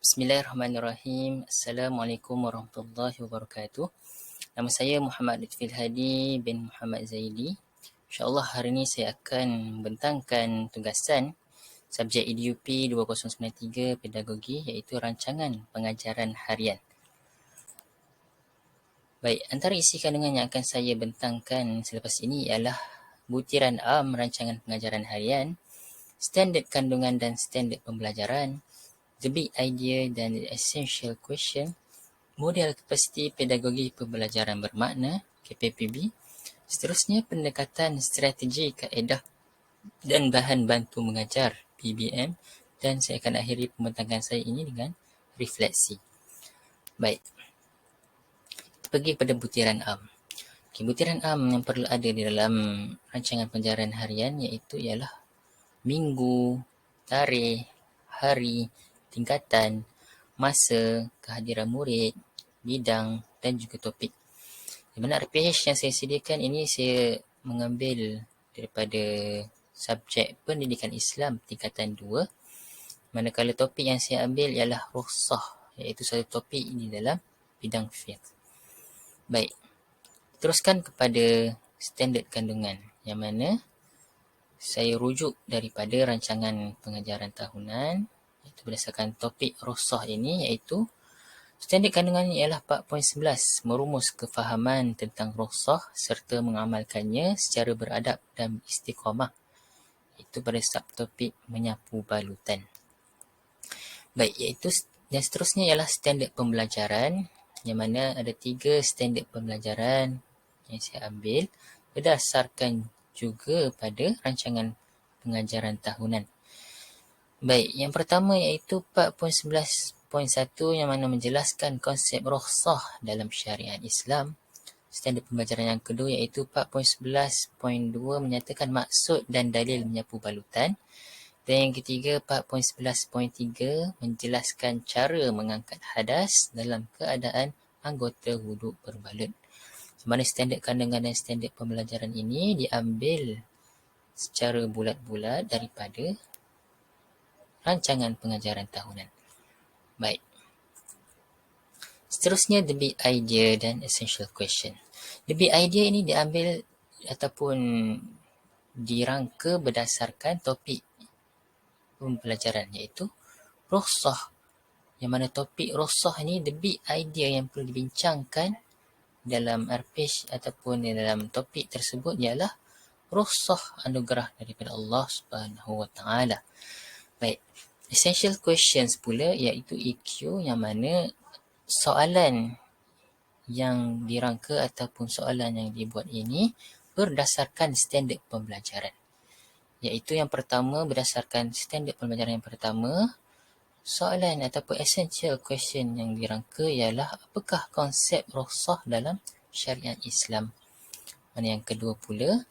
Bismillahirrahmanirrahim. Assalamualaikum warahmatullahi wabarakatuh. Nama saya Muhammad Lutfil Hadi bin Muhammad Zaidi. InsyaAllah hari ini saya akan membentangkan tugasan subjek EDUP 2093 Pedagogi iaitu rancangan pengajaran harian. Baik, antara isi kandungan yang akan saya bentangkan selepas ini ialah butiran am rancangan pengajaran harian, standard kandungan dan standard pembelajaran, the big idea dan the essential question, model kapasiti pedagogi pembelajaran bermakna KPPB, seterusnya pendekatan strategi kaedah dan bahan bantu mengajar PBM, dan saya akan akhiri pembentangan saya ini dengan refleksi. Baik, pergi pada butiran am. Okay, butiran am yang perlu ada di dalam rancangan pengajaran harian iaitu ialah minggu, tarikh, hari, tingkatan, masa, kehadiran murid, bidang dan juga topik. Di mana RPH yang saya sediakan ini saya mengambil daripada subjek pendidikan Islam tingkatan 2, manakala topik yang saya ambil ialah rukhsah, iaitu satu topik di dalam bidang fiqh. Baik, teruskan kepada standard kandungan yang mana saya rujuk daripada rancangan pengajaran tahunan iaitu berdasarkan topik rukhsah ini, iaitu standard kandungannya ialah 4.11, merumus kefahaman tentang rukhsah serta mengamalkannya secara beradab dan istiqamah. Itu pada subtopik menyapu balutan. Baik, iaitu yang seterusnya ialah standard pembelajaran yang mana ada 3 standard pembelajaran yang saya ambil berdasarkan juga pada rancangan pengajaran tahunan. Baik, yang pertama iaitu 4.11.1 yang mana menjelaskan konsep rukhsah dalam syariat Islam. Standard pembelajaran yang kedua iaitu 4.11.2 menyatakan maksud dan dalil menyapu balutan. Dan yang ketiga 4.11.3 menjelaskan cara mengangkat hadas dalam keadaan anggota wuduk berbalut. Di mana standard kandungan dan standard pembelajaran ini diambil secara bulat-bulat daripada rancangan pengajaran tahunan. Baik. Seterusnya the big idea dan essential question. The big idea ini diambil ataupun dirangka berdasarkan topik pembelajaran iaitu rukhsah. Yang mana topik rukhsah ni the big idea yang perlu dibincangkan dalam RPG ataupun dalam topik tersebut ialah rukhsah anugerah daripada Allah Subhanahu Wa Taala. Baik, essential questions pula iaitu EQ yang mana soalan yang dirangka ataupun soalan yang dibuat ini berdasarkan standard pembelajaran. Iaitu yang pertama berdasarkan standard pembelajaran yang pertama, soalan ataupun essential question yang dirangka ialah apakah konsep rukhsah dalam syariat Islam. Mana yang kedua pula,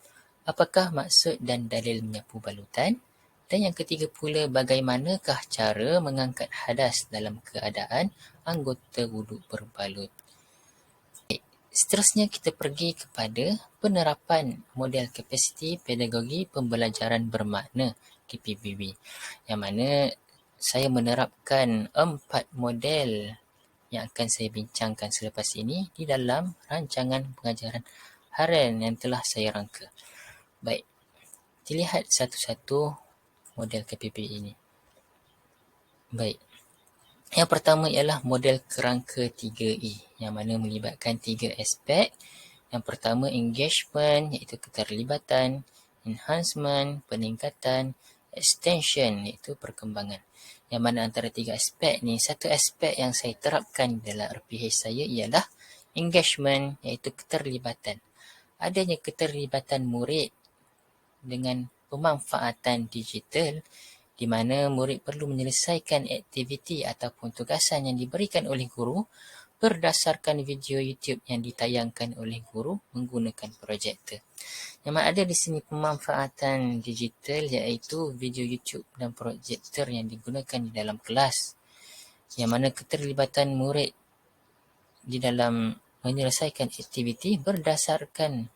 apakah maksud dan dalil menyapu balutan. Dan yang ketiga pula, bagaimanakah cara mengangkat hadas dalam keadaan anggota wuduk berbalut. Seterusnya kita pergi kepada penerapan model kapasiti pedagogi pembelajaran bermakna KPPB. Yang mana saya menerapkan 4 model yang akan saya bincangkan selepas ini di dalam rancangan pengajaran harian yang telah saya rangka. Baik, dilihat satu-satu model KPP ini. Baik, yang pertama ialah model kerangka 3E yang mana melibatkan 3 aspek. Yang pertama engagement iaitu keterlibatan, enhancement peningkatan, extension iaitu perkembangan. Yang mana antara 3 aspek ni, satu aspek yang saya terapkan dalam RPH saya ialah engagement iaitu keterlibatan. Adanya keterlibatan murid dengan pemanfaatan digital di mana murid perlu menyelesaikan aktiviti ataupun tugasan yang diberikan oleh guru berdasarkan video YouTube yang ditayangkan oleh guru menggunakan projektor. Yang mana ada di sini pemanfaatan digital iaitu video YouTube dan projektor yang digunakan di dalam kelas. Yang mana keterlibatan murid di dalam menyelesaikan aktiviti berdasarkan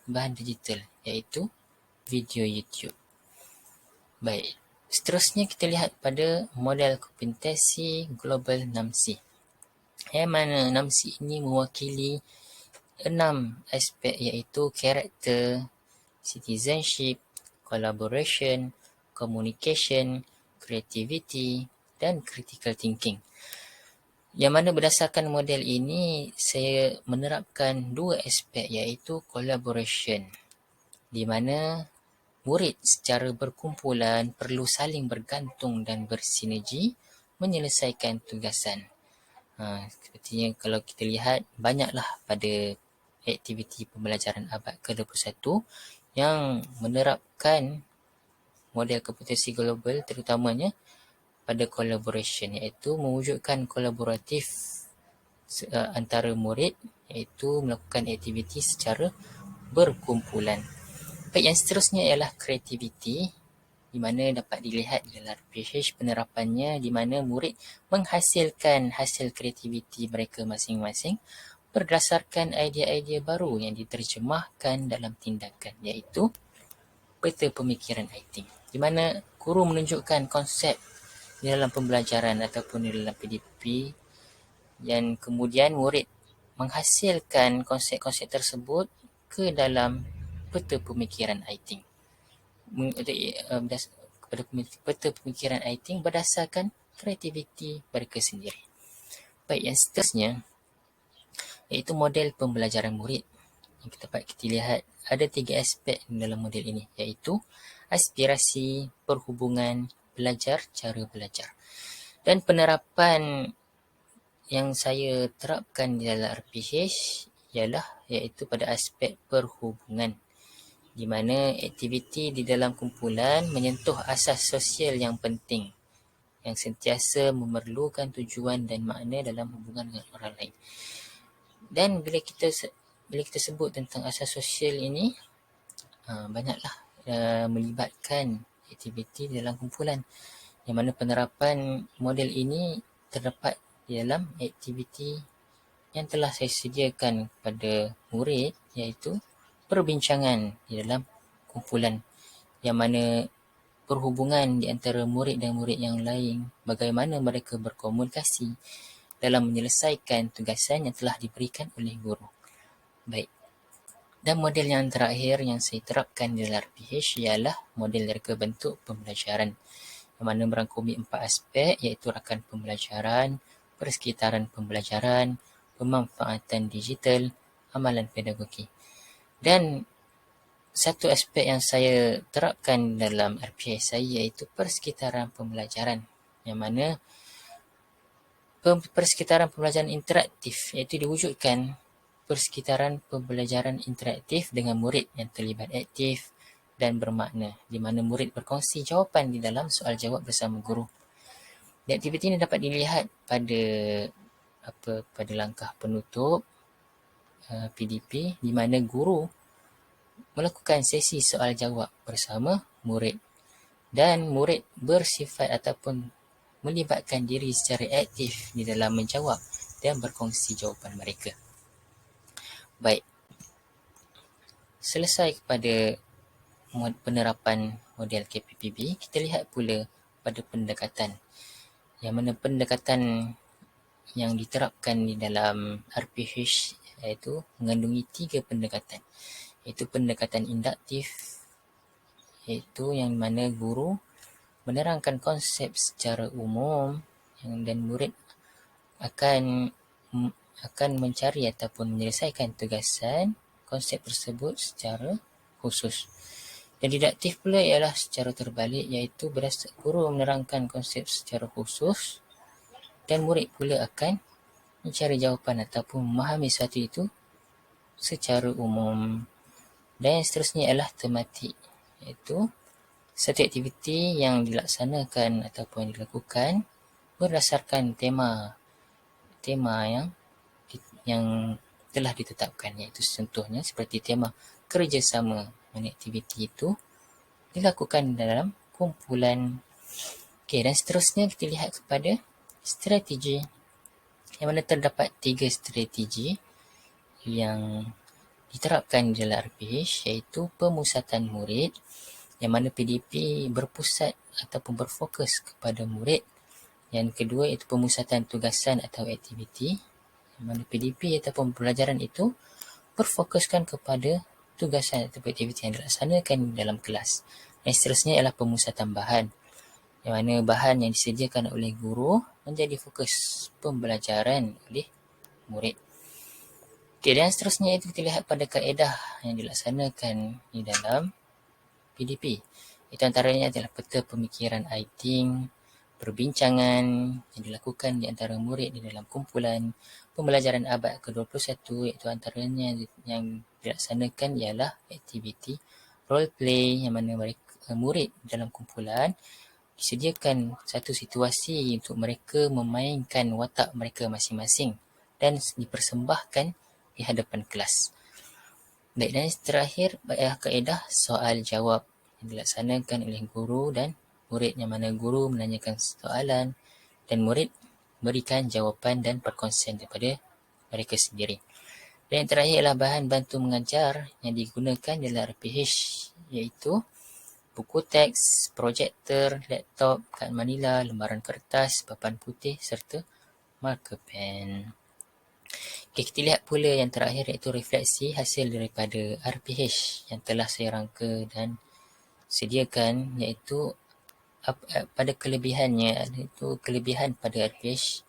bahan digital iaitu video YouTube. Baik, Seterusnya kita lihat pada model kompetensi global 6C. Yang mana 6C ini mewakili 6 aspek iaitu karakter, citizenship, collaboration, communication, creativity dan critical thinking. Yang mana berdasarkan model ini, saya menerapkan 2 aspek iaitu collaboration, di mana murid secara berkumpulan perlu saling bergantung dan bersinergi menyelesaikan tugasan. Sepertinya kalau kita lihat, banyaklah pada aktiviti pembelajaran abad ke-21 yang menerapkan model kompetensi global terutamanya pada collaboration, iaitu mewujudkan kolaboratif antara murid, iaitu melakukan aktiviti secara berkumpulan. Baik, yang seterusnya ialah kreativiti, di mana dapat dilihat di dalam RPH penerapannya, di mana murid menghasilkan hasil kreativiti mereka masing-masing berdasarkan idea-idea baru yang diterjemahkan dalam tindakan, iaitu peta pemikiran writing, di mana guru menunjukkan konsep di dalam pembelajaran ataupun di dalam PDP yang kemudian murid menghasilkan konsep-konsep tersebut ke dalam peta pemikiran writing. Kepada peta pemikiran writing berdasarkan kreativiti mereka sendiri. Baik, yang seterusnya iaitu model pembelajaran murid. Yang dapat kita lihat ada 3 aspek dalam model ini, iaitu aspirasi, perhubungan, belajar, cara belajar. Dan penerapan yang saya terapkan di dalam RPH ialah iaitu pada aspek perhubungan, di mana aktiviti di dalam kumpulan menyentuh asas sosial yang penting yang sentiasa memerlukan tujuan dan makna dalam hubungan dengan orang lain. Dan bila kita sebut tentang asas sosial ini, banyaklah melibatkan aktiviti dalam kumpulan, yang mana penerapan model ini terdapat di dalam aktiviti yang telah saya sediakan kepada murid, iaitu perbincangan di dalam kumpulan, yang mana perhubungan di antara murid dan murid yang lain, bagaimana mereka berkomunikasi dalam menyelesaikan tugasan yang telah diberikan oleh guru. Baik. Dan model yang terakhir yang saya terapkan di dalam RPH ialah model reka bentuk pembelajaran, yang mana merangkumi 4 aspek iaitu rakan pembelajaran, persekitaran pembelajaran, pemanfaatan digital, amalan pedagogi. Dan satu aspek yang saya terapkan dalam RPH saya iaitu persekitaran pembelajaran, yang mana persekitaran pembelajaran interaktif, iaitu diwujudkan persekitaran pembelajaran interaktif dengan murid yang terlibat aktif dan bermakna, di mana murid berkongsi jawapan di dalam soal jawab bersama guru. Aktiviti ini dapat dilihat pada langkah penutup PDP, di mana guru melakukan sesi soal jawab bersama murid dan murid bersifat ataupun melibatkan diri secara aktif di dalam menjawab dan berkongsi jawapan mereka. Baik, selesai kepada penerapan model KPPB, kita lihat pula pada pendekatan, yang mana pendekatan yang diterapkan di dalam RPH iaitu mengandungi 3 pendekatan, iaitu pendekatan induktif, iaitu yang mana guru menerangkan konsep secara umum dan murid akan mencari ataupun menyelesaikan tugasan konsep tersebut secara khusus. Dan didaktif pula ialah secara terbalik, iaitu guru menerangkan konsep secara khusus dan murid pula akan mencari jawapan ataupun memahami sesuatu itu secara umum. Dan yang seterusnya ialah tematik, iaitu satu aktiviti yang dilaksanakan ataupun dilakukan berdasarkan tema yang telah ditetapkan, iaitu contohnya seperti tema kerjasama, mana aktiviti itu dilakukan dalam kumpulan. Okey, dan seterusnya kita lihat kepada strategi, yang mana terdapat 3 strategi yang diterapkan dalam RPH, iaitu pemusatan murid, yang mana PDP berpusat ataupun berfokus kepada murid. Yang kedua iaitu pemusatan tugasan atau aktiviti, yang mana PDP ataupun pembelajaran itu berfokuskan kepada tugasan atau aktiviti yang dilaksanakan dalam kelas. Dan seterusnya ialah pemusatan bahan, yang mana bahan yang disediakan oleh guru menjadi fokus pembelajaran oleh murid. Okay, dan seterusnya itu kita lihat pada kaedah yang dilaksanakan di dalam PDP. Itu antaranya adalah peta pemikiran I think, perbincangan yang dilakukan di antara murid di dalam kumpulan, pembelajaran abad ke-21 iaitu antaranya yang dilaksanakan ialah aktiviti role play, yang mana murid dalam kumpulan disediakan satu situasi untuk mereka memainkan watak mereka masing-masing dan dipersembahkan di hadapan kelas. Baik, dan terakhir kaedah soal jawab yang dilaksanakan oleh guru dan murid, yang mana guru menanyakan soalan dan murid berikan jawapan dan perkongsian daripada mereka sendiri. Dan yang terakhir ialah bahan bantu mengajar yang digunakan dalam RPH, iaitu buku teks, projektor, laptop, kad manila, lembaran kertas, papan putih serta marker pen. Okay, kita lihat pula yang terakhir iaitu refleksi hasil daripada RPH yang telah saya rangka dan sediakan, iaitu pada kelebihannya, iaitu kelebihan pada RPH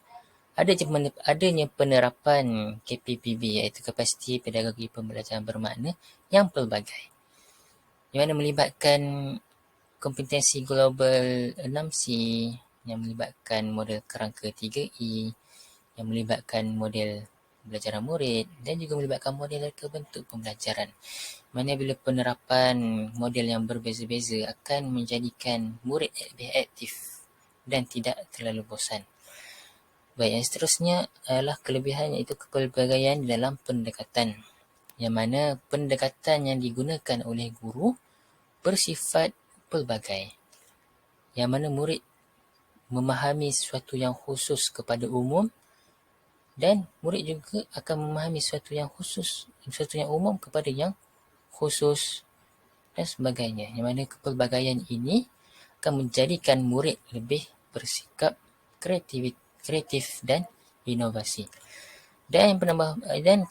adanya penerapan KPPB iaitu kapasiti pedagogi pembelajaran bermakna yang pelbagai, yang mana melibatkan kompetensi global 6C, yang melibatkan model kerangka 3E, yang melibatkan model pembelajaran murid dan juga melibatkan model reka bentuk pembelajaran. Mana bila penerapan model yang berbeza-beza akan menjadikan murid lebih aktif dan tidak terlalu bosan. Baik, yang seterusnya adalah kelebihan iaitu kepelbagaian dalam pendekatan, yang mana pendekatan yang digunakan oleh guru bersifat pelbagai, yang mana murid memahami sesuatu yang khusus kepada umum dan murid juga akan memahami sesuatu yang khusus, sesuatu yang umum kepada yang khusus dan sebagainya, yang mana kepelbagaian ini akan menjadikan murid lebih bersikap kreatif dan inovasi. Dan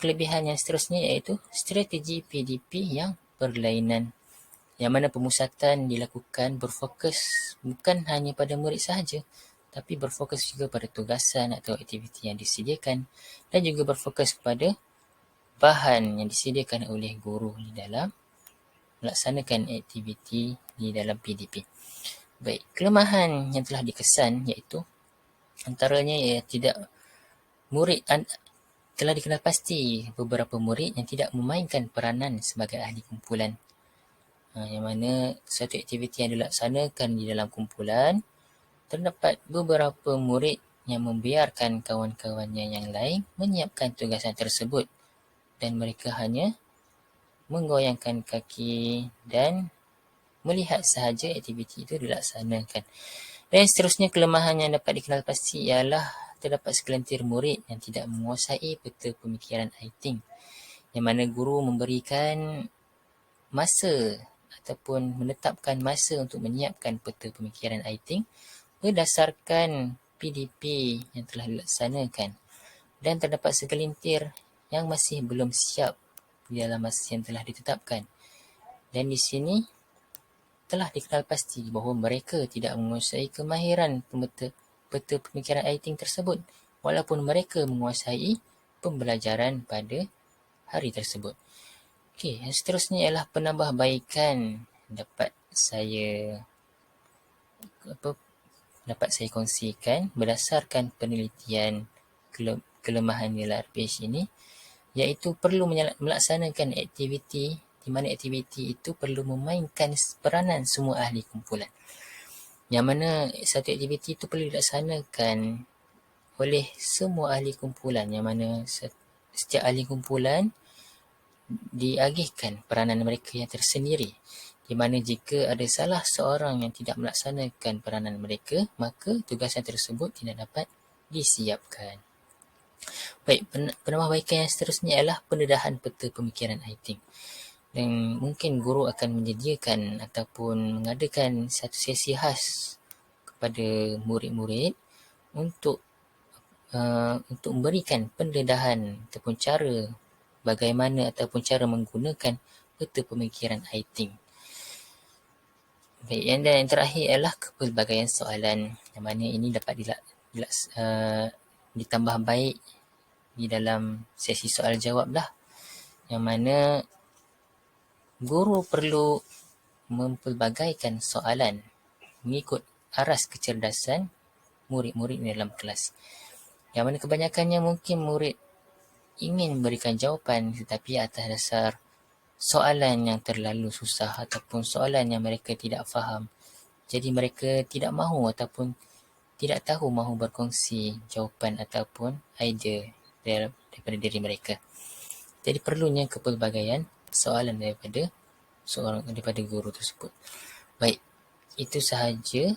kelebihan yang seterusnya iaitu strategi PDP yang berlainan, yang mana pemusatan dilakukan berfokus bukan hanya pada murid sahaja, tapi berfokus juga pada tugasan atau aktiviti yang disediakan dan juga berfokus kepada bahan yang disediakan oleh guru di dalam melaksanakan aktiviti di dalam PDP. Baik, kelemahan yang telah dikesan iaitu antaranya telah dikenal pasti beberapa murid yang tidak memainkan peranan sebagai ahli kumpulan. Yang mana satu aktiviti yang dilaksanakan di dalam kumpulan, terdapat beberapa murid yang membiarkan kawan-kawannya yang lain menyiapkan tugasan tersebut dan mereka hanya menggoyangkan kaki dan melihat sahaja aktiviti itu dilaksanakan. Dan seterusnya kelemahan yang dapat dikenal pasti ialah terdapat segelintir murid yang tidak menguasai peta pemikiran I think, yang mana guru memberikan masa ataupun menetapkan masa untuk menyiapkan peta pemikiran I think berdasarkan PDP yang telah dilaksanakan, dan terdapat segelintir yang masih belum siap di dalam masa yang telah ditetapkan. Dan di sini telah dikenal pasti bahawa mereka tidak menguasai kemahiran peta pemikiran I think tersebut walaupun mereka menguasai pembelajaran pada hari tersebut. Okey, yang seterusnya ialah penambahbaikan dapat saya kongsikan berdasarkan penelitian kelemahan dalam RPH ini, iaitu perlu melaksanakan aktiviti di mana aktiviti itu perlu memainkan peranan semua ahli kumpulan, yang mana satu aktiviti itu perlu dilaksanakan oleh semua ahli kumpulan, yang mana setiap ahli kumpulan diagihkan peranan mereka yang tersendiri, di mana jika ada salah seorang yang tidak melaksanakan peranan mereka, maka tugasan tersebut tidak dapat disiapkan. Baik, penambahbaikan yang seterusnya ialah pendedahan peta pemikiran I think. Dan mungkin guru akan menyediakan ataupun mengadakan satu sesi khas kepada murid-murid untuk memberikan pendedahan ataupun cara bagaimana ataupun cara menggunakan peta pemikiran I think. Baik, yang terakhir adalah kepelbagaian soalan, yang mana ini dapat ditambah baik di dalam sesi soal jawab lah, yang mana guru perlu mempelbagaikan soalan mengikut aras kecerdasan murid-murid dalam kelas. Yang mana kebanyakannya mungkin murid ingin memberikan jawapan tetapi atas dasar soalan yang terlalu susah ataupun soalan yang mereka tidak faham. Jadi mereka tidak mahu ataupun tidak tahu mahu berkongsi jawapan ataupun idea daripada diri mereka. Jadi perlunya kepelbagaian soalan daripada guru tersebut. Baik, itu sahaja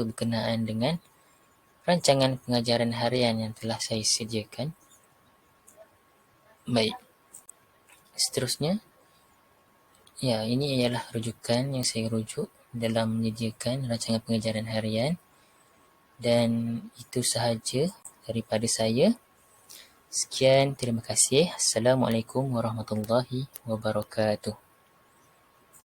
berkenaan dengan rancangan pengajaran harian yang telah saya sediakan. Baik, seterusnya, ya, ini ialah rujukan yang saya rujuk dalam menyediakan rancangan pengajaran harian, dan itu sahaja daripada saya. Sekian, terima kasih. Assalamualaikum warahmatullahi wabarakatuh.